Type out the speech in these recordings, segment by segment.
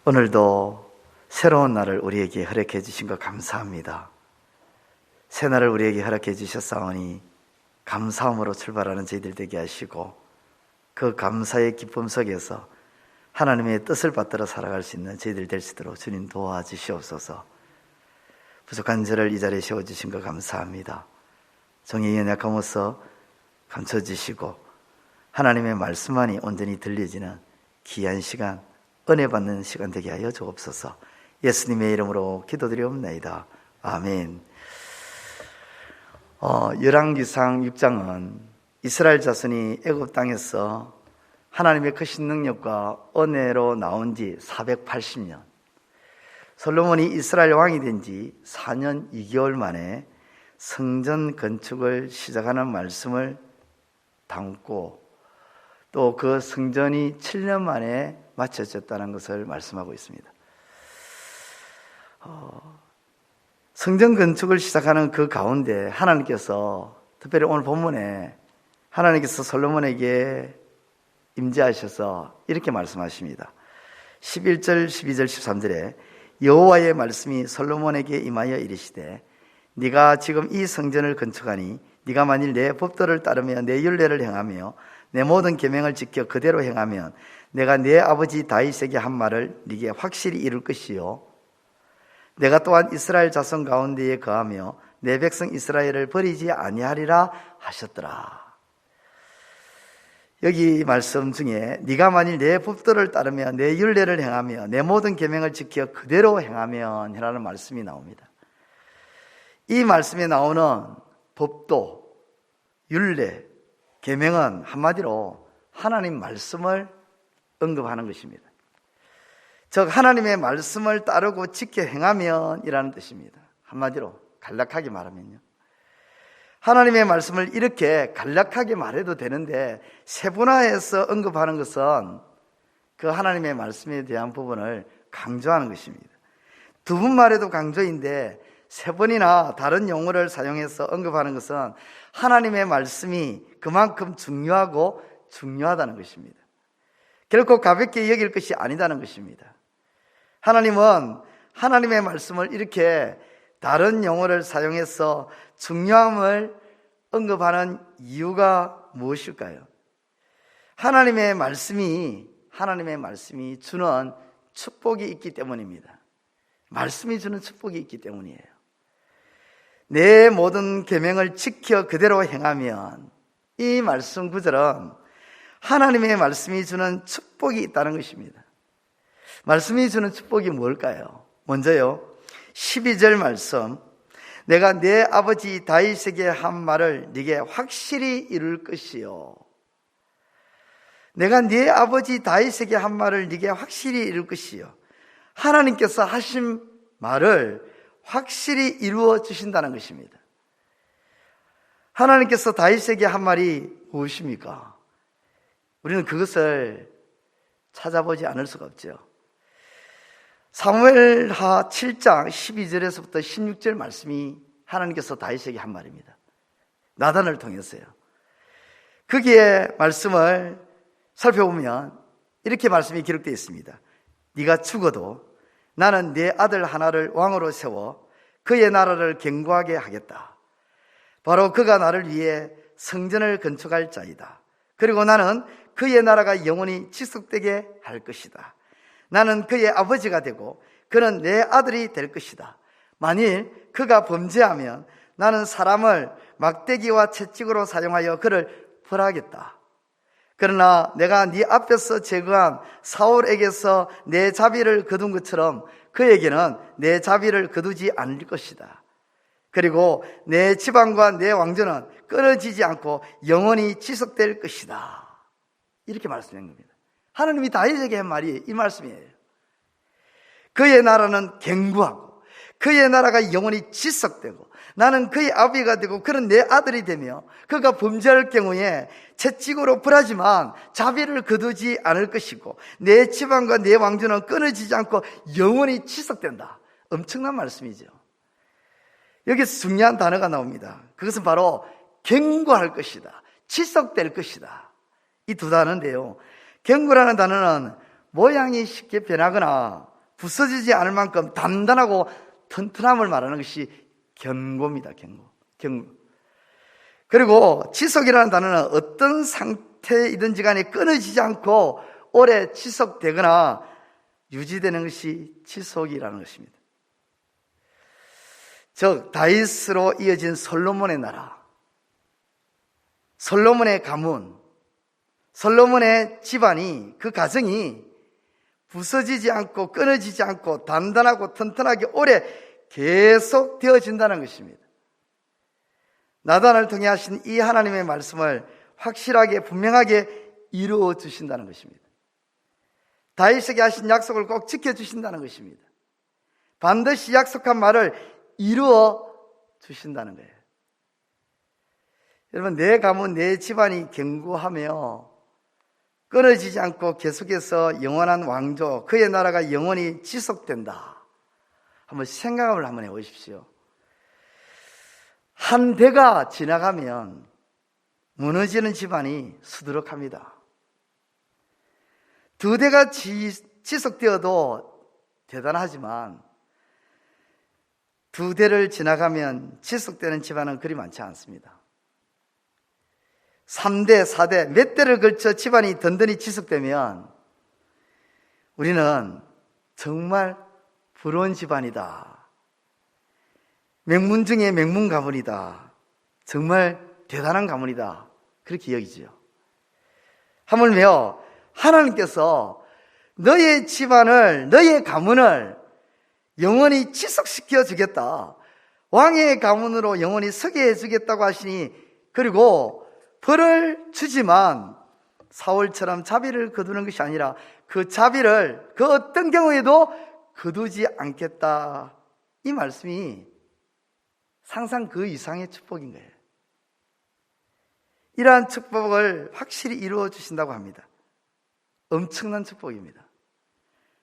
오늘도 새로운 날을 우리에게 허락해 주신 것 감사합니다. 새 날을 우리에게 허락해 주셨사오니 감사함으로 출발하는 저희들 되게 하시고, 그 감사의 기쁨 속에서 하나님의 뜻을 받들어 살아갈 수 있는 저희들 될 수 있도록 주님 도와주시옵소서. 부족한 저를 이 자리에 세워주신 것 감사합니다. 종의 연약함으로써 감춰주시고 하나님의 말씀만이 온전히 들려지는 귀한 시간, 은혜 받는 시간 되게 하여 주옵소서. 예수님의 이름으로 기도드리옵나이다. 아멘. 열왕기상 6장은 이스라엘 자손이 애굽 땅에서 하나님의 크신 능력과 은혜로 나온 지 480년, 솔로몬이 이스라엘 왕이 된 지 4년 2개월 만에 성전 건축을 시작하는 말씀을 담고, 또 그 성전이 7년 만에 마쳐졌다는 것을 말씀하고 있습니다. 성전 건축을 시작하는 그 가운데 하나님께서, 특별히 오늘 본문에 하나님께서 솔로몬에게 임재하셔서 이렇게 말씀하십니다. 11절, 12절, 13절에 여호와의 말씀이 솔로몬에게 임하여 이르시되, 네가 지금 이 성전을 건축하니 네가 만일 내 법도를 따르며 내 율례를 행하며 내 모든 계명을 지켜 그대로 행하면 내가 내 아버지 다윗에게 한 말을 네게 확실히 이룰 것이요, 내가 또한 이스라엘 자손 가운데에 거하며 내 백성 이스라엘을 버리지 아니하리라 하셨더라. 여기 말씀 중에 네가 만일 내 법도를 따르며 내 율례를 행하며 내 모든 계명을 지켜 그대로 행하면 이라는 말씀이 나옵니다. 이 말씀에 나오는 법도, 율례, 계명은 한마디로 하나님 말씀을 언급하는 것입니다. 즉 하나님의 말씀을 따르고 지켜 행하면 이라는 뜻입니다. 한마디로 간략하게 말하면요, 하나님의 말씀을 이렇게 간략하게 말해도 되는데 세분화해서 언급하는 것은 그 하나님의 말씀에 대한 부분을 강조하는 것입니다. 두 번 말해도 강조인데 세 번이나 다른 용어를 사용해서 언급하는 것은 하나님의 말씀이 그만큼 중요하고 중요하다는 것입니다. 결코 가볍게 여길 것이 아니다는 것입니다. 하나님은 하나님의 말씀을 이렇게 다른 용어를 사용해서 중요함을 언급하는 이유가 무엇일까요? 하나님의 말씀이 주는 축복이 있기 때문입니다. 말씀이 주는 축복이 있기 때문이에요. 내 모든 계명을 지켜 그대로 행하면, 이 말씀 구절은 하나님의 말씀이 주는 축복이 있다는 것입니다. 말씀이 주는 축복이 뭘까요? 먼저요, 12절 말씀, 내가 내 아버지 다윗에게 한 말을 네게 확실히 이룰 것이요. 내가 네 아버지 다윗에게 한 말을 네게 확실히 이룰 것이요. 하나님께서 하신 말을 확실히 이루어 주신다는 것입니다. 하나님께서 다윗에게 한 말이 무엇입니까? 우리는 그것을 찾아보지 않을 수가 없죠. 사무엘하 7장 12절에서부터 16절 말씀이 하나님께서 다윗에게 한 말입니다. 나단을 통해서요. 거기에 말씀을 살펴보면 이렇게 말씀이 기록되어 있습니다. 네가 죽어도 나는 네 아들 하나를 왕으로 세워 그의 나라를 견고하게 하겠다. 바로 그가 나를 위해 성전을 건축할 자이다. 그리고 나는 그의 나라가 영원히 지속되게 할 것이다. 나는 그의 아버지가 되고 그는 내 아들이 될 것이다. 만일 그가 범죄하면 나는 사람을 막대기와 채찍으로 사용하여 그를 벌하겠다. 그러나 내가 네 앞에서 제거한 사울에게서 내 자비를 거둔 것처럼 그에게는 내 자비를 거두지 않을 것이다. 그리고 내 지방과 내 왕조는 끊어지지 않고 영원히 지속될 것이다. 이렇게 말씀한 겁니다. 하나님이 다윗에게 한 말이 이 말씀이에요. 그의 나라는 견고하고 그의 나라가 영원히 지속되고 나는 그의 아비가 되고 그는 내 아들이 되며 그가 범죄할 경우에 채찍으로 벌하지만 자비를 거두지 않을 것이고 내 지방과 내 왕조는 끊어지지 않고 영원히 지속된다. 엄청난 말씀이죠. 여기서 중요한 단어가 나옵니다. 그것은 바로 견고할 것이다, 지속될 것이다. 이 두 단어인데요, 견고라는 단어는 모양이 쉽게 변하거나 부서지지 않을 만큼 단단하고 튼튼함을 말하는 것이 견고입니다. 견고. 그리고 지속이라는 단어는 어떤 상태이든지 간에 끊어지지 않고 오래 지속되거나 유지되는 것이 지속이라는 것입니다. 즉 다윗으로 이어진 솔로몬의 나라, 솔로몬의 가문, 솔로몬의 집안이, 그 가정이 부서지지 않고 끊어지지 않고 단단하고 튼튼하게 오래 계속 되어진다는 것입니다. 나단을 통해 하신 이 하나님의 말씀을 확실하게 분명하게 이루어 주신다는 것입니다. 다윗에게 하신 약속을 꼭 지켜주신다는 것입니다. 반드시 약속한 말을 이루어 주신다는 거예요. 여러분, 내 가문, 내 집안이 견고하며 끊어지지 않고 계속해서 영원한 왕조, 그의 나라가 영원히 지속된다. 한번 생각을 한번 해보십시오. 한 대가 지나가면 무너지는 집안이 수두룩합니다. 두 대가 지속되어도 대단하지만 두 대를 지나가면 지속되는 집안은 그리 많지 않습니다. 3대, 4대, 몇 대를 걸쳐 집안이 든든히 지속되면 우리는 정말 부러운 집안이다. 명문 중에 명문 가문이다. 정말 대단한 가문이다. 그렇게 여기지요. 하물며 하나님께서 너의 집안을, 너의 가문을 영원히 지속시켜 주겠다. 왕의 가문으로 영원히 서게 해주겠다고 하시니, 그리고 벌을 주지만 사울처럼 자비를 거두는 것이 아니라 그 자비를 그 어떤 경우에도 거두지 않겠다. 이 말씀이 상상 그 이상의 축복인 거예요. 이러한 축복을 확실히 이루어 주신다고 합니다. 엄청난 축복입니다.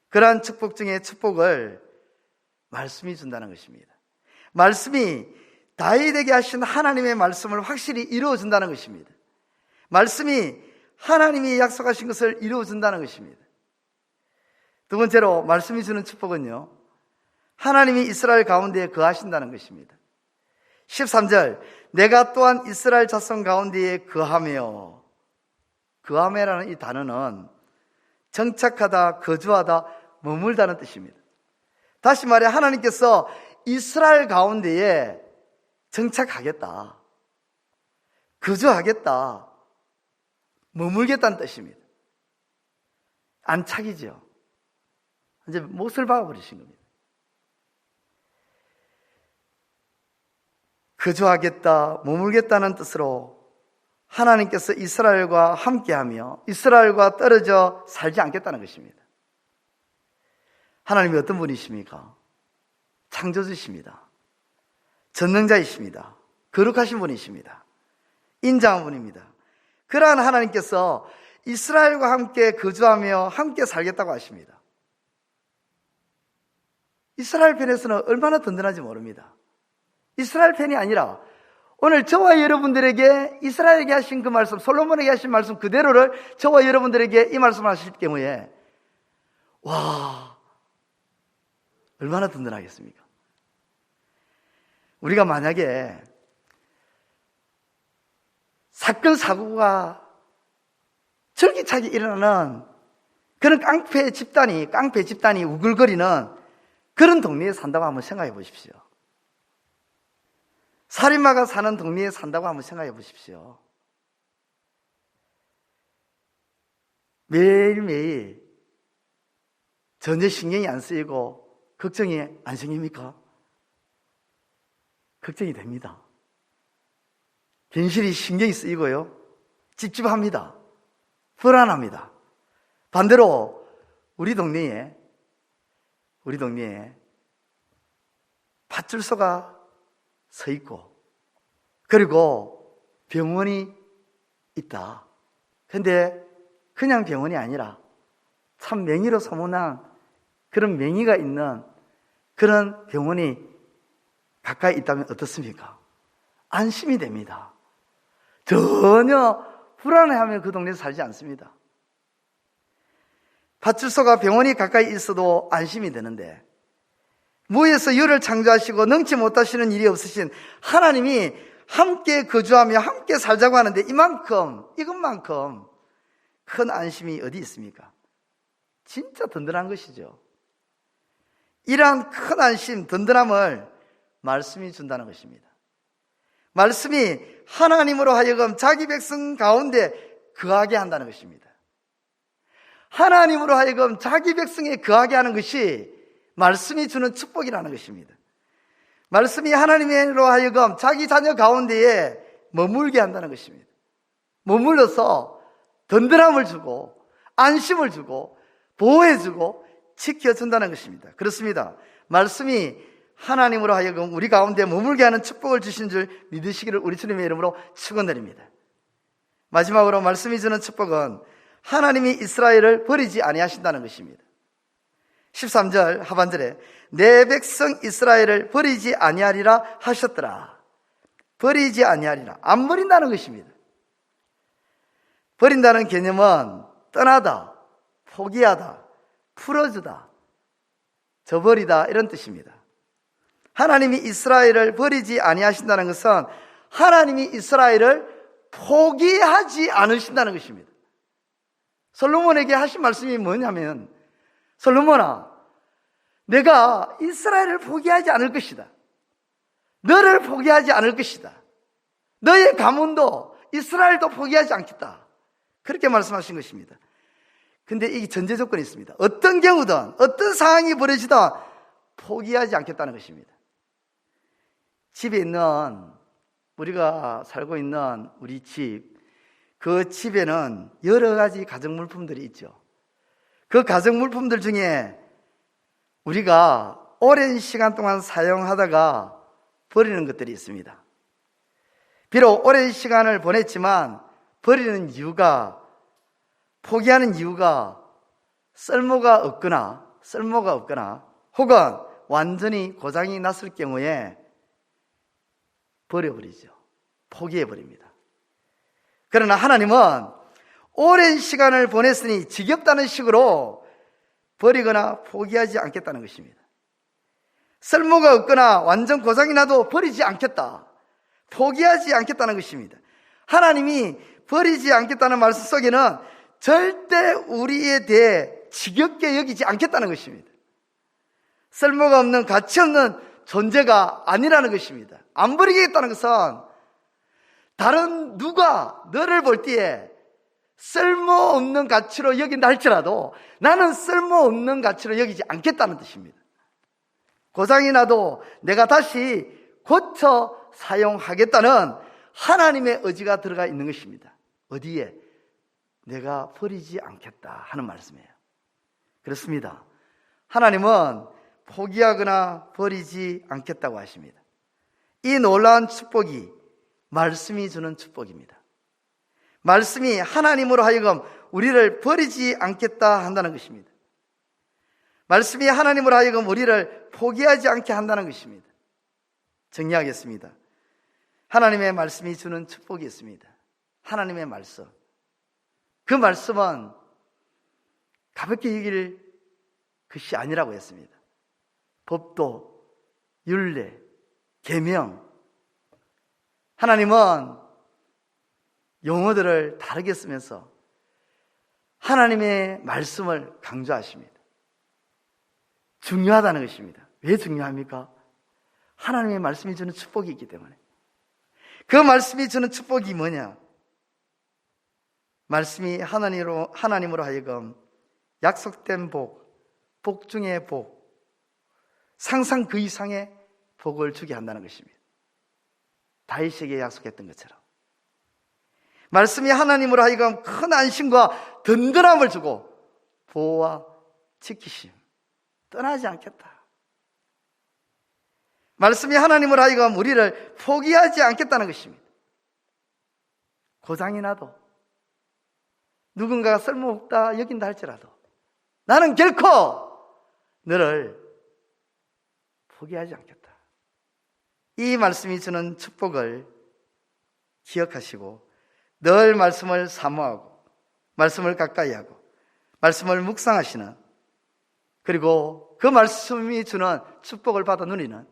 그러한 축복 중에 축복을 말씀이 준다는 것입니다. 말씀이 다윗에게 하신 하나님의 말씀을 확실히 이루어 준다는 것입니다. 말씀이 하나님이 약속하신 것을 이루어 준다는 것입니다. 두 번째로 말씀이 주는 축복은요, 하나님이 이스라엘 가운데에 거하신다는 것입니다. 13절, 내가 또한 이스라엘 자손 가운데에 거하며, 거하며라는 이 단어는 정착하다, 거주하다, 머물다는 뜻입니다. 다시 말해 하나님께서 이스라엘 가운데에 정착하겠다, 거주하겠다, 머물겠다는 뜻입니다. 안착이죠. 이제 못을 박아버리신 겁니다. 거주하겠다, 머물겠다는 뜻으로 하나님께서 이스라엘과 함께하며 이스라엘과 떨어져 살지 않겠다는 것입니다. 하나님이 어떤 분이십니까? 창조주십니다. 전능자이십니다. 거룩하신 분이십니다. 인자한 분입니다. 그러한 하나님께서 이스라엘과 함께 거주하며 함께 살겠다고 하십니다. 이스라엘 편에서는 얼마나 든든한지 모릅니다. 이스라엘 편이 아니라 오늘 저와 여러분들에게 이스라엘에게 하신 그 말씀, 솔로몬에게 하신 말씀 그대로를 저와 여러분들에게 이 말씀을 하실 경우에 와, 얼마나 든든하겠습니까? 우리가 만약에 사건 사고가 절기차게 일어나는 그런 깡패 집단이 우글거리는 그런 동네에 산다고 한번 생각해 보십시오. 살인마가 사는 동네에 산다고 한번 생각해 보십시오. 매일매일 전혀 신경이 안 쓰이고 걱정이 안 생깁니까? 걱정이 됩니다. 괜시리 신경이 쓰이고요, 찝찝합니다. 불안합니다. 반대로 우리 동네에 파출소가 서 있고 그리고 병원이 있다. 근데 그냥 병원이 아니라 참 명의로 소문난 그런 명의가 있는 그런 병원이 가까이 있다면 어떻습니까? 안심이 됩니다. 전혀 불안해하며 그 동네에서 살지 않습니다. 파출소가 병원이 가까이 있어도 안심이 되는데, 무에서 유를 창조하시고 능치 못하시는 일이 없으신 하나님이 함께 거주하며 함께 살자고 하는데 이것만큼 큰 안심이 어디 있습니까? 진짜 든든한 것이죠. 이러한 큰 안심, 든든함을 말씀이 준다는 것입니다. 말씀이 하나님으로 하여금 자기 백성 가운데 거하게 한다는 것입니다. 하나님으로 하여금 자기 백성에 거하게 하는 것이 말씀이 주는 축복이라는 것입니다. 말씀이 하나님으로 하여금 자기 자녀 가운데에 머물게 한다는 것입니다. 머물러서 든든함을 주고 안심을 주고 보호해주고 지켜준다는 것입니다. 그렇습니다. 말씀이 하나님으로 하여금 우리 가운데 머물게 하는 축복을 주신 줄 믿으시기를 우리 주님의 이름으로 축원드립니다. 마지막으로 말씀이 주는 축복은 하나님이 이스라엘을 버리지 아니하신다는 것입니다. 13절 하반절에 내 백성 이스라엘을 버리지 아니하리라 하셨더라. 버리지 아니하리라, 안 버린다는 것입니다. 버린다는 개념은 떠나다, 포기하다, 풀어주다, 저버리다 이런 뜻입니다. 하나님이 이스라엘을 버리지 아니하신다는 것은 하나님이 이스라엘을 포기하지 않으신다는 것입니다. 솔로몬에게 하신 말씀이 뭐냐면, 솔로몬아, 내가 이스라엘을 포기하지 않을 것이다. 너를 포기하지 않을 것이다. 너의 가문도 이스라엘도 포기하지 않겠다. 그렇게 말씀하신 것입니다. 근데 이게 전제 조건이 있습니다. 어떤 경우든 어떤 상황이 벌어지든 포기하지 않겠다는 것입니다. 집에 있는, 우리가 살고 있는 우리 집, 그 집에는 여러 가지 가정물품들이 있죠. 그 가정물품들 중에 우리가 오랜 시간 동안 사용하다가 버리는 것들이 있습니다. 비록 오랜 시간을 보냈지만 버리는 이유가, 포기하는 이유가 쓸모가 없거나 혹은 완전히 고장이 났을 경우에 버려버리죠. 포기해버립니다. 그러나 하나님은 오랜 시간을 보냈으니 지겹다는 식으로 버리거나 포기하지 않겠다는 것입니다. 쓸모가 없거나 완전 고장이 나도 버리지 않겠다, 포기하지 않겠다는 것입니다. 하나님이 버리지 않겠다는 말씀 속에는 절대 우리에 대해 지겹게 여기지 않겠다는 것입니다. 쓸모가 없는, 가치 없는 존재가 아니라는 것입니다. 안 버리겠다는 것은 다른 누가 너를 볼 때에 쓸모없는 가치로 여긴다 할지라도 나는 쓸모없는 가치로 여기지 않겠다는 뜻입니다. 고장이 나도 내가 다시 고쳐 사용하겠다는 하나님의 의지가 들어가 있는 것입니다. 어디에? 내가 버리지 않겠다 하는 말씀이에요. 그렇습니다. 하나님은 포기하거나 버리지 않겠다고 하십니다. 이 놀라운 축복이 말씀이 주는 축복입니다. 말씀이 하나님으로 하여금 우리를 버리지 않겠다 한다는 것입니다. 말씀이 하나님으로 하여금 우리를 포기하지 않게 한다는 것입니다. 정리하겠습니다. 하나님의 말씀이 주는 축복이 있습니다. 하나님의 말씀, 그 말씀은 가볍게 여길 것이 아니라고 했습니다. 법도, 율례, 계명, 하나님은 용어들을 다르게 쓰면서 하나님의 말씀을 강조하십니다. 중요하다는 것입니다. 왜 중요합니까? 하나님의 말씀이 주는 축복이 있기 때문에. 그 말씀이 주는 축복이 뭐냐? 말씀이 하나님으로 하여금 약속된 복 중의 복, 상상 그 이상의 복을 주게 한다는 것입니다. 다윗에게 약속했던 것처럼 말씀이 하나님으로 하여금 큰 안심과 든든함을 주고 보호와 지키심, 떠나지 않겠다. 말씀이 하나님으로 하여금 우리를 포기하지 않겠다는 것입니다. 고장이 나도, 누군가가 쓸모없다 여긴다 할지라도 나는 결코 너를 포기하지 않겠다. 이 말씀이 주는 축복을 기억하시고 늘 말씀을 사모하고 말씀을 가까이 하고 말씀을 묵상하시는, 그리고 그 말씀이 주는 축복을 받아 누리는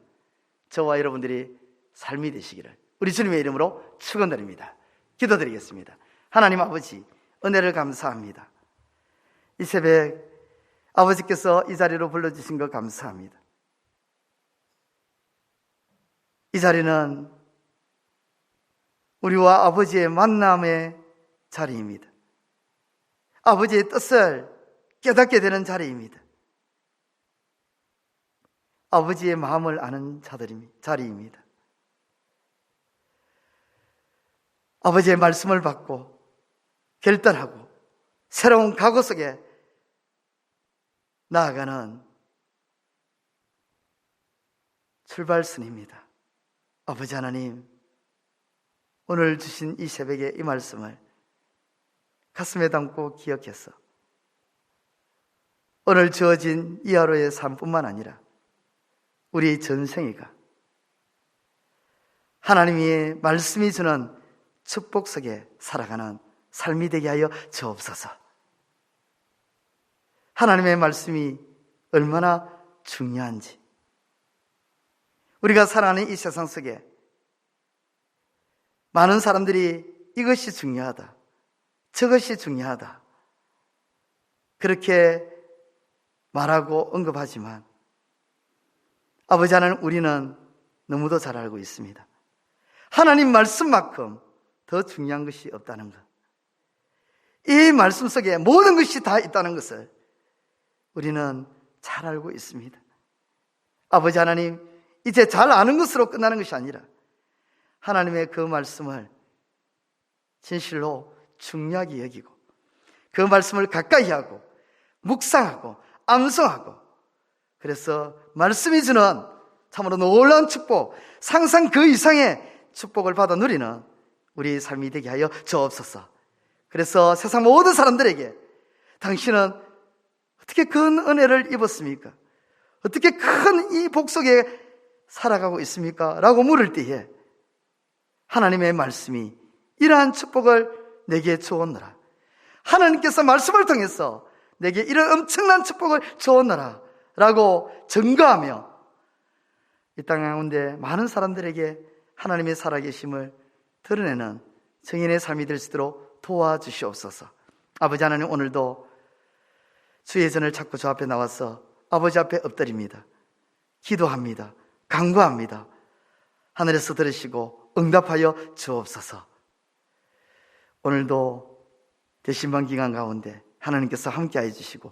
저와 여러분들이 삶이 되시기를 우리 주님의 이름으로 축원드립니다. 기도드리겠습니다. 하나님 아버지, 은혜를 감사합니다. 이 새벽 아버지께서 이 자리로 불러주신 것 감사합니다. 이 자리는 우리와 아버지의 만남의 자리입니다. 아버지의 뜻을 깨닫게 되는 자리입니다. 아버지의 마음을 아는 자리입니다. 아버지의 말씀을 받고 결단하고 새로운 각오 속에 나아가는 출발선입니다. 아버지 하나님, 오늘 주신 이 새벽에 이 말씀을 가슴에 담고 기억해서 오늘 주어진 이 하루의 삶뿐만 아니라 우리 전생이가 하나님의 말씀이 주는 축복 속에 살아가는 삶이 되게 하여 주옵소서. 하나님의 말씀이 얼마나 중요한지, 우리가 살아가는 이 세상 속에 많은 사람들이 이것이 중요하다, 저것이 중요하다 그렇게 말하고 언급하지만 아버지 하나님, 우리는 너무도 잘 알고 있습니다. 하나님 말씀만큼 더 중요한 것이 없다는 것, 이 말씀 속에 모든 것이 다 있다는 것을 우리는 잘 알고 있습니다. 아버지 하나님, 이제 잘 아는 것으로 끝나는 것이 아니라 하나님의 그 말씀을 진실로 중요하게 여기고 그 말씀을 가까이 하고 묵상하고 암송하고, 그래서 말씀이 주는 참으로 놀라운 축복, 상상 그 이상의 축복을 받아 누리는 우리 삶이 되게 하여 주옵소서. 그래서 세상 모든 사람들에게 당신은 어떻게 큰 은혜를 입었습니까? 어떻게 큰 이 복 속에 살아가고 있습니까? 라고 물을 때에 하나님의 말씀이 이러한 축복을 내게 주었노라, 하나님께서 말씀을 통해서 내게 이런 엄청난 축복을 주었노라 라고 증거하며 이 땅 가운데 많은 사람들에게 하나님의 살아계심을 드러내는 증인의 삶이 될 수 있도록 도와주시옵소서. 아버지 하나님, 오늘도 주의 전을 찾고 저 앞에 나와서 아버지 앞에 엎드립니다. 기도합니다. 간구합니다. 하늘에서 들으시고 응답하여 주옵소서. 오늘도 대신방 기간 가운데 하나님께서 함께해 주시고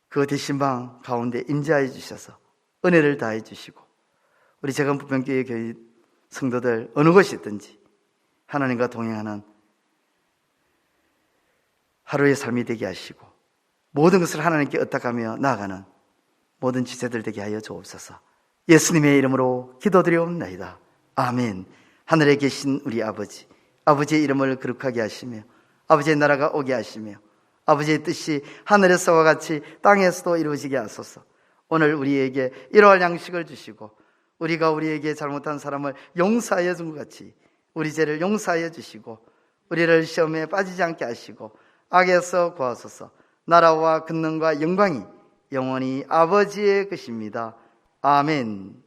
그 대신방 가운데 임재해 주셔서 은혜를 다해 주시고 우리 재건부평교회 교회 성도들 어느 곳이 있든지 하나님과 동행하는 하루의 삶이 되게 하시고 모든 것을 하나님께 의탁하며 나아가는 모든 지체들 되게 하여 주옵소서. 예수님의 이름으로 기도드리옵나이다. 아멘. 하늘에 계신 우리 아버지, 아버지의 이름을 거룩하게 하시며 아버지의 나라가 오게 하시며 아버지의 뜻이 하늘에서와 같이 땅에서도 이루어지게 하소서. 오늘 우리에게 이러할 양식을 주시고 우리가 우리에게 잘못한 사람을 용서하여 준 것 같이 우리 죄를 용서하여 주시고 우리를 시험에 빠지지 않게 하시고 악에서 구하소서. 나라와 권능과 영광이 영원히 아버지의 것입니다. 아멘.